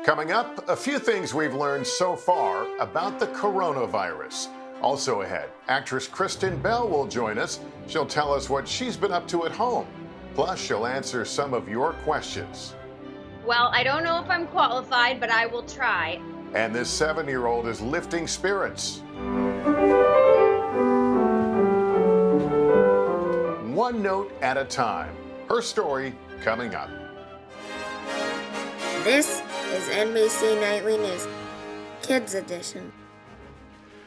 Coming up, a few things we've learned so far about the coronavirus. Also ahead, actress Kristen Bell will join us. She'll tell us what she's been up to at home. Plus, she'll answer some of your questions. Well, I don't know if I'm qualified, but I will try. And this 7-year-old is lifting spirits. One note at a time. Her story coming up. This is NBC Nightly News, Kids Edition.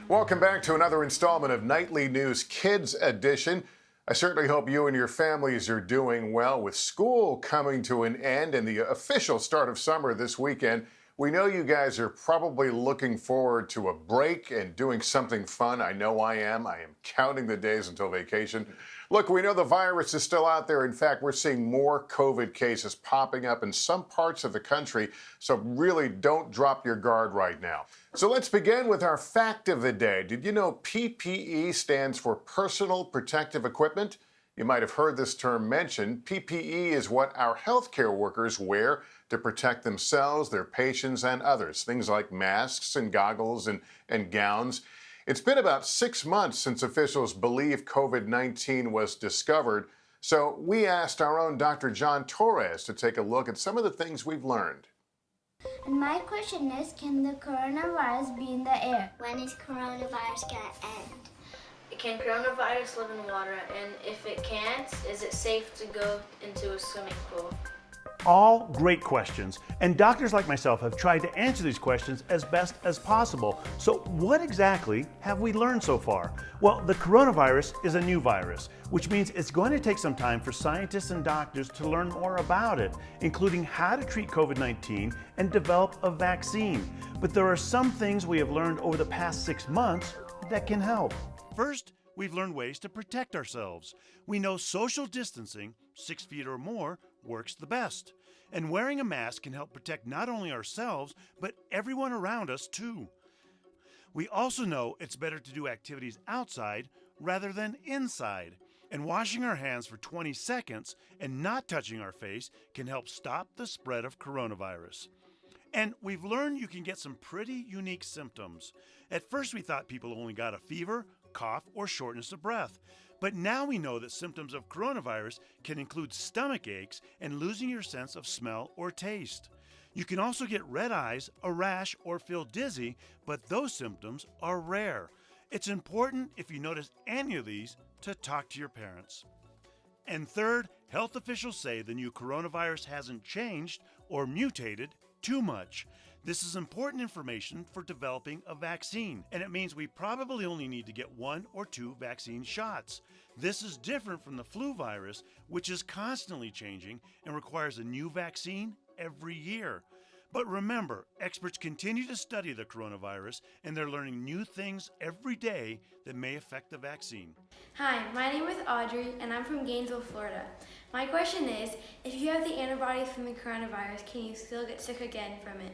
Welcome back to another installment of Nightly News Kids Edition. I certainly hope you and your families are doing well with school coming to an end and the official start of summer this weekend. We know you guys are probably looking forward to a break and doing something fun. I know I am. I am counting the days until vacation. Look, we know the virus is still out there. In fact, we're seeing more COVID cases popping up in some parts of the country. So really don't drop your guard right now. So let's begin with our fact of the day. Did you know PPE stands for personal protective equipment? You might have heard this term mentioned. PPE is what our healthcare workers wear to protect themselves, their patients, and others. Things like masks and goggles and gowns. It's been about 6 months since officials believe COVID-19 was discovered. So we asked our own Dr. John Torres to take a look at some of the things we've learned. And my question is, can the coronavirus be in the air? When is coronavirus gonna end? Can coronavirus live in water? And if it can't, is it safe to go into a swimming pool? All great questions, and doctors like myself have tried to answer these questions as best as possible. So what exactly have we learned so far? Well, the coronavirus is a new virus, which means it's going to take some time for scientists and doctors to learn more about it, including how to treat COVID-19 and develop a vaccine. But there are some things we have learned over the past 6 months that can help. First, we've learned ways to protect ourselves. We know social distancing, 6 feet or more, works the best. And wearing a mask can help protect not only ourselves, but everyone around us too. We also know it's better to do activities outside rather than inside. And washing our hands for 20 seconds and not touching our face can help stop the spread of coronavirus. And we've learned you can get some pretty unique symptoms. At first we thought people only got a fever, cough, or shortness of breath. But now we know that symptoms of coronavirus can include stomach aches and losing your sense of smell or taste. You can also get red eyes, a rash, or feel dizzy, but those symptoms are rare. It's important, if you notice any of these, to talk to your parents. And third, health officials say the new coronavirus hasn't changed or mutated too much. This is important information for developing a vaccine, and it means we probably only need to get 1 or 2 vaccine shots. This is different from the flu virus, which is constantly changing and requires a new vaccine every year. But remember, experts continue to study the coronavirus, and they're learning new things every day that may affect the vaccine. Hi, my name is Audrey, and I'm from Gainesville, Florida. My question is, if you have the antibodies from the coronavirus, can you still get sick again from it?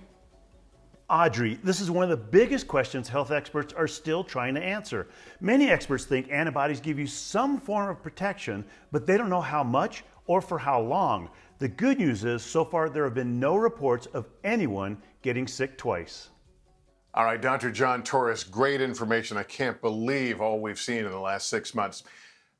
Audrey, this is one of the biggest questions health experts are still trying to answer. Many experts think antibodies give you some form of protection, but they don't know how much or for how long. The good news is, so far there have been no reports of anyone getting sick twice. All right, Dr. John Torres, great information. I can't believe all we've seen in the last 6 months.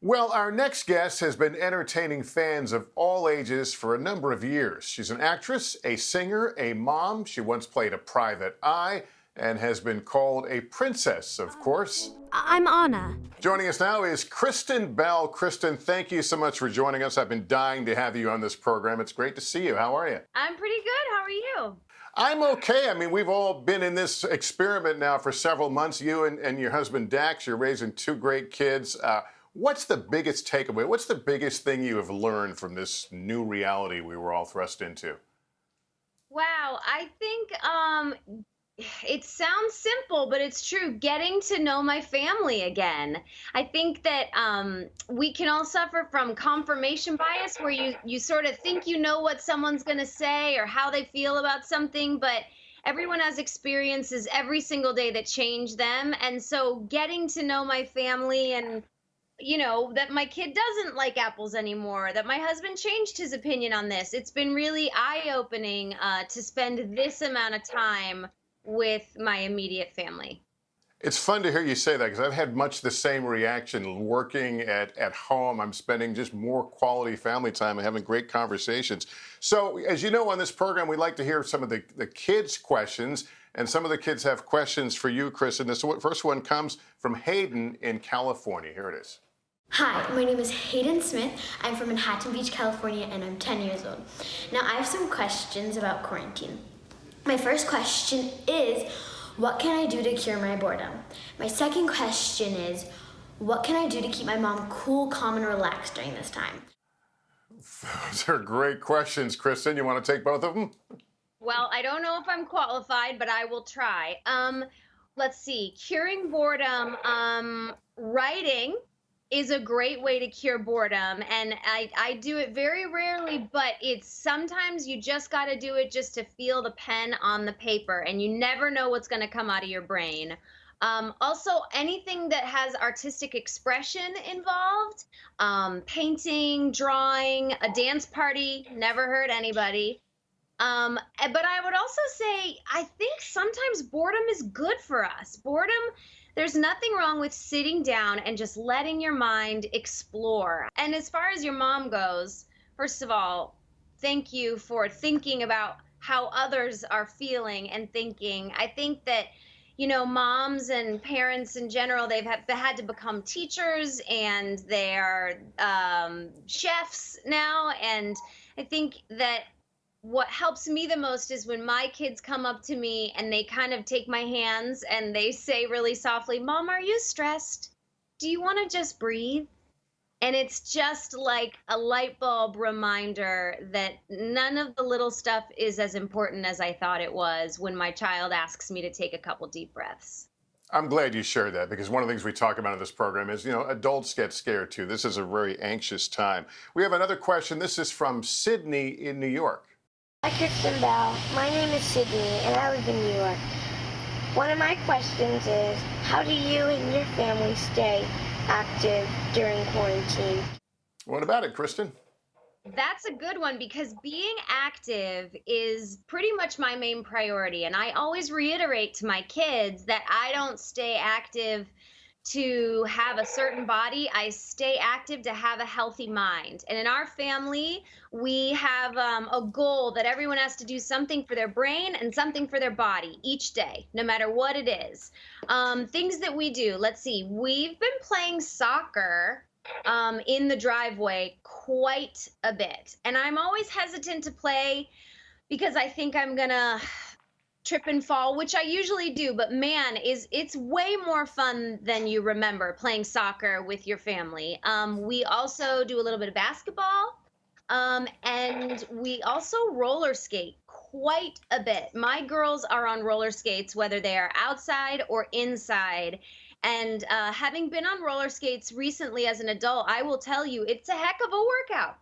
Well, our next guest has been entertaining fans of all ages for a number of years. She's an actress, a singer, a mom. She once played a private eye and has been called a princess, of course. I'm Anna. Joining us now is Kristen Bell. Kristen, thank you so much for joining us. I've been dying to have you on this program. It's great to see you. How are you? I'm pretty good. How are you? I'm okay. I mean, we've all been in this experiment now for several months. You and your husband, Dax, you're raising 2 great kids. What's the biggest takeaway? What's the biggest thing you have learned from this new reality we were all thrust into? Wow, I think it sounds simple, but it's true. Getting to know my family again. I think that we can all suffer from confirmation bias, where you sort of think you know what someone's going to say or how they feel about something, but everyone has experiences every single day that change them. And so getting to know my family and that my kid doesn't like apples anymore, that my husband changed his opinion on this. It's been really eye-opening to spend this amount of time with my immediate family. It's fun to hear you say that because I've had much the same reaction working at home. I'm spending just more quality family time and having great conversations. So, as you know, on this program, we like to hear some of the kids' questions, and some of the kids have questions for you, Kristen. This first one comes from Hayden in California. Here it is. Hi, my name is Hayden Smith. I'm from Manhattan Beach, California, and I'm 10 years old. Now, I have some questions about quarantine. My first question is, what can I do to cure my boredom? My second question is, what can I do to keep my mom cool, calm, and relaxed during this time? Those are great questions, Kristen. You want to take both of them? Well, I don't know if I'm qualified, but I will try. Let's see. Curing boredom. Writing is a great way to cure boredom, and I do it very rarely, but it's sometimes you just got to do it just to feel the pen on the paper, and you never know what's going to come out of your brain. Also, anything that has artistic expression involved, painting, drawing, a dance party, never hurt anybody. But I would also say, I think sometimes boredom is good for us. There's nothing wrong with sitting down and just letting your mind explore. And as far as your mom goes, first of all, thank you for thinking about how others are feeling and thinking. I think that, moms and parents in general, they had to become teachers, and they're chefs now. And I think that what helps me the most is when my kids come up to me and they kind of take my hands and they say really softly, "Mom, are you stressed? Do you want to just breathe?" And it's just like a light bulb reminder that none of the little stuff is as important as I thought it was when my child asks me to take a couple deep breaths. I'm glad you shared that, because one of the things we talk about in this program is, adults get scared too. This is a very anxious time. We have another question. This is from Sydney in New York. Hi, Kristen Bell. My name is Sydney, and I live in New York. One of my questions is, how do you and your family stay active during quarantine? What about it, Kristen? That's a good one, because being active is pretty much my main priority. And I always reiterate to my kids that I don't stay active to have a certain body. I stay active to have a healthy mind. And in our family, we have a goal that everyone has to do something for their brain and something for their body each day, no matter what it is. Things that we do. Let's see. We've been playing soccer in the driveway quite a bit. And I'm always hesitant to play because I think I'm going to trip and fall, which I usually do, but man, it's way more fun than you remember playing soccer with your family. We also do a little bit of basketball, and we also roller skate quite a bit. My girls are on roller skates, whether they are outside or inside. And having been on roller skates recently as an adult, I will tell you, it's a heck of a workout.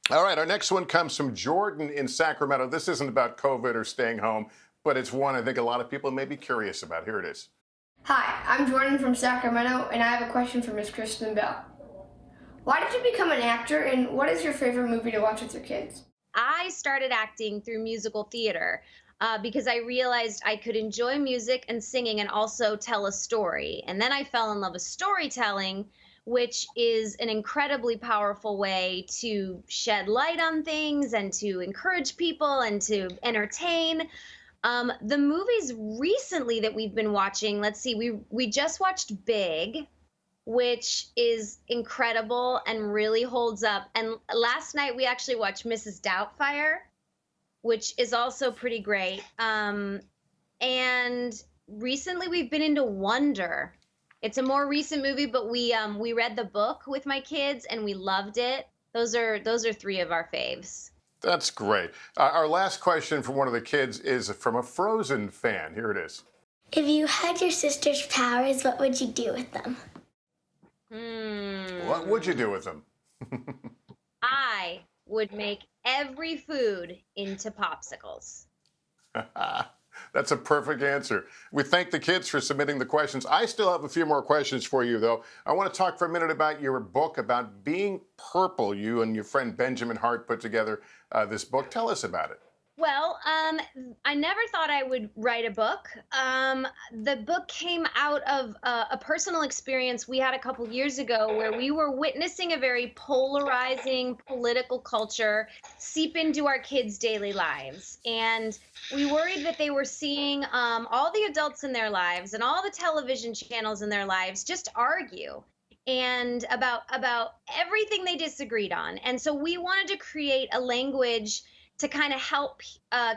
All right, our next one comes from Jordan in Sacramento. This isn't about COVID or staying home, but it's one I think a lot of people may be curious about. Here it is. Hi, I'm Jordan from Sacramento, and I have a question for Miss Kristen Bell. Why did you become an actor, and what is your favorite movie to watch with your kids? I started acting through musical theater because I realized I could enjoy music and singing and also tell a story. And then I fell in love with storytelling, which is an incredibly powerful way to shed light on things and to encourage people and to entertain. The movies recently that we've been watching, let's see, we just watched Big, which is incredible and really holds up. And last night we actually watched Mrs. Doubtfire, which is also pretty great. And recently we've been into Wonder. It's a more recent movie, but we read the book with my kids and we loved it. Those are three of our faves. That's great. Our last question from one of the kids is from a Frozen fan. Here it is. If you had your sister's powers, what would you do with them? What would you do with them? I would make every food into popsicles. That's a perfect answer. We thank the kids for submitting the questions. I still have a few more questions for you, though. I want to talk for a minute about your book about being purple. You and your friend Benjamin Hart put together this book. Tell us about it. Well, I never thought I would write a book. The book came out of a personal experience we had a couple years ago where we were witnessing a very polarizing political culture seep into our kids' daily lives. And we worried that they were seeing all the adults in their lives and all the television channels in their lives just argue and about everything they disagreed on. And so we wanted to create a language to kind of help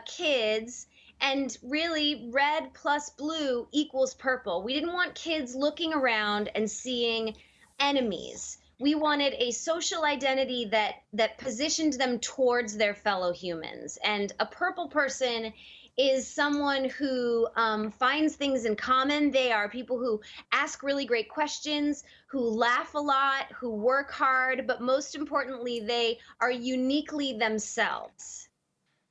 kids, and really red plus blue equals purple. We didn't want kids looking around and seeing enemies. We wanted a social identity that positioned them towards their fellow humans. And a purple person is someone who finds things in common. They are people who ask really great questions, who laugh a lot, who work hard, but most importantly, they are uniquely themselves.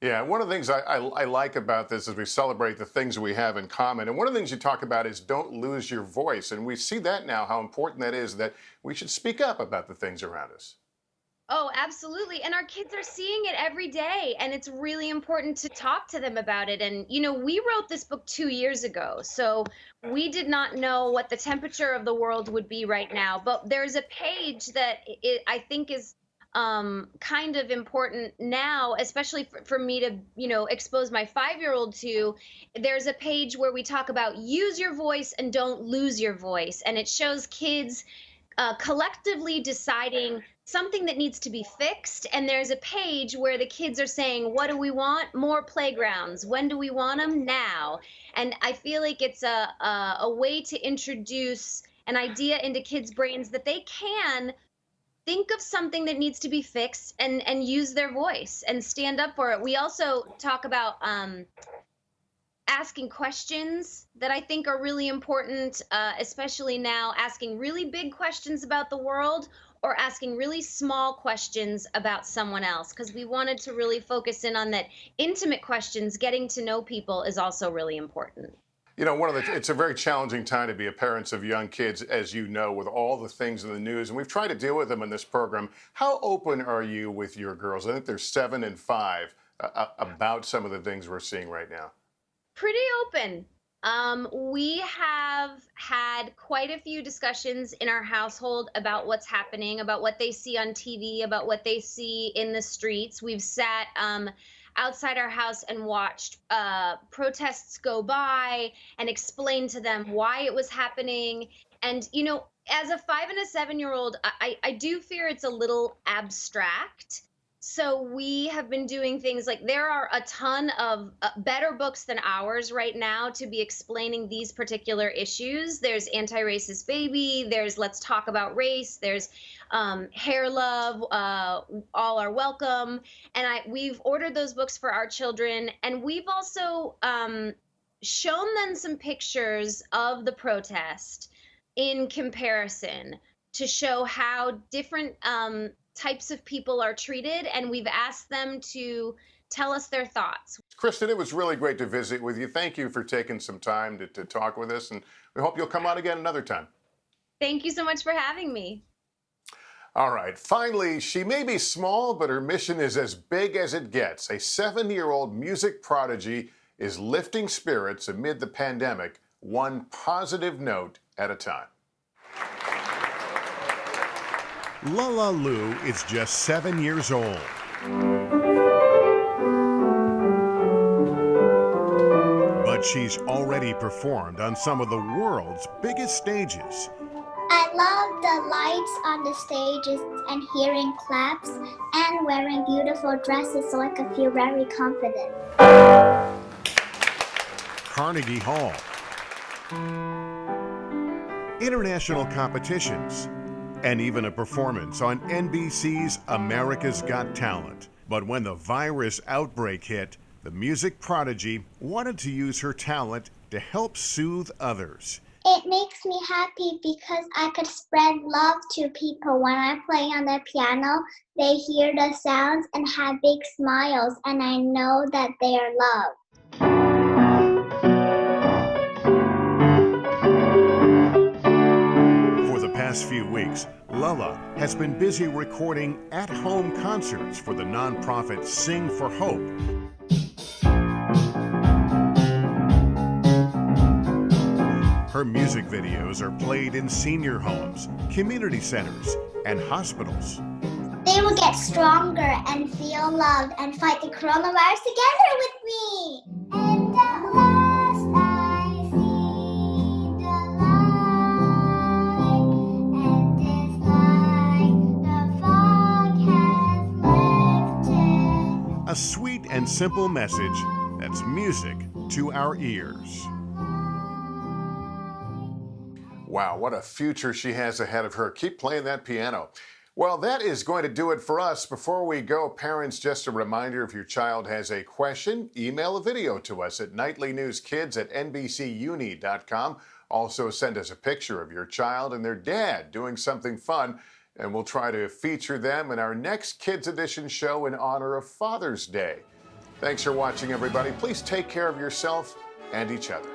Yeah, one of the things I like about this is we celebrate the things we have in common. And one of the things you talk about is don't lose your voice. And we see that now, how important that is, that we should speak up about the things around us. Oh, absolutely. And our kids are seeing it every day. And it's really important to talk to them about it. And, you know, we wrote this book 2 years ago. So we did not know what the temperature of the world would be right now. But there's a page that I think is kind of important now, especially for me to, you know, expose my 5-year-old to. There's a page where we talk about use your voice and don't lose your voice. And it shows kids collectively deciding something that needs to be fixed. And there's a page where the kids are saying, what do we want? More playgrounds. When do we want them? Now. And I feel like it's a way to introduce an idea into kids' brains that they can think of something that needs to be fixed and use their voice and stand up for it. We also talk about asking questions that I think are really important, especially now, asking really big questions about the world or asking really small questions about someone else, because we wanted to really focus in on that intimate questions. Getting to know people is also really important. You know, it's a very challenging time to be a parent of young kids, as you know, with all the things in the news. And we've tried to deal with them in this program. How open are you with your girls? I think they're 7 and 5 about some of the things we're seeing right now. Pretty open. We have had quite a few discussions in our household about what's happening, about what they see on TV, about what they see in the streets. We've sat outside our house and watched protests go by and explained to them why it was happening. And, you know, as a 5 and a 7-year-old, I do fear it's a little abstract. So we have been doing things like, there are a ton of better books than ours right now to be explaining these particular issues. There's Anti-Racist Baby, there's Let's Talk About Race, there's Hair Love, All Are Welcome. And we've ordered those books for our children. And we've also shown them some pictures of the protest in comparison to show how different types of people are treated, and we've asked them to tell us their thoughts. Kristen, it was really great to visit with you. Thank you for taking some time to talk with us, and we hope you'll come on again another time. Thank you so much for having me. All right, finally, she may be small, but her mission is as big as it gets. A 7-year-old music prodigy is lifting spirits amid the pandemic, one positive note at a time. Lala Lou is just 7 years old. But she's already performed on some of the world's biggest stages. I love the lights on the stages and hearing claps and wearing beautiful dresses so I could feel very confident. Carnegie Hall. International competitions. And even a performance on NBC's America's Got Talent. But when the virus outbreak hit, the music prodigy wanted to use her talent to help soothe others. It makes me happy because I could spread love to people. When I play on the piano, they hear the sounds and have big smiles, and I know that they are loved. Lella has been busy recording at-home concerts for the nonprofit Sing for Hope. Her music videos are played in senior homes, community centers, and hospitals. They will get stronger and feel love and fight the coronavirus together with me. And at last I see the light, and it's like the fog has lifted. A sweet and simple message that's music to our ears. Wow, what a future she has ahead of her. Keep playing that piano. Well, that is going to do it for us. Before we go, parents, just a reminder, if your child has a question, email a video to us at nightlynewskids@nbcuni.com. Also, send us a picture of your child and their dad doing something fun, and we'll try to feature them in our next Kids Edition show in honor of Father's Day. Thanks for watching, everybody. Please take care of yourself and each other.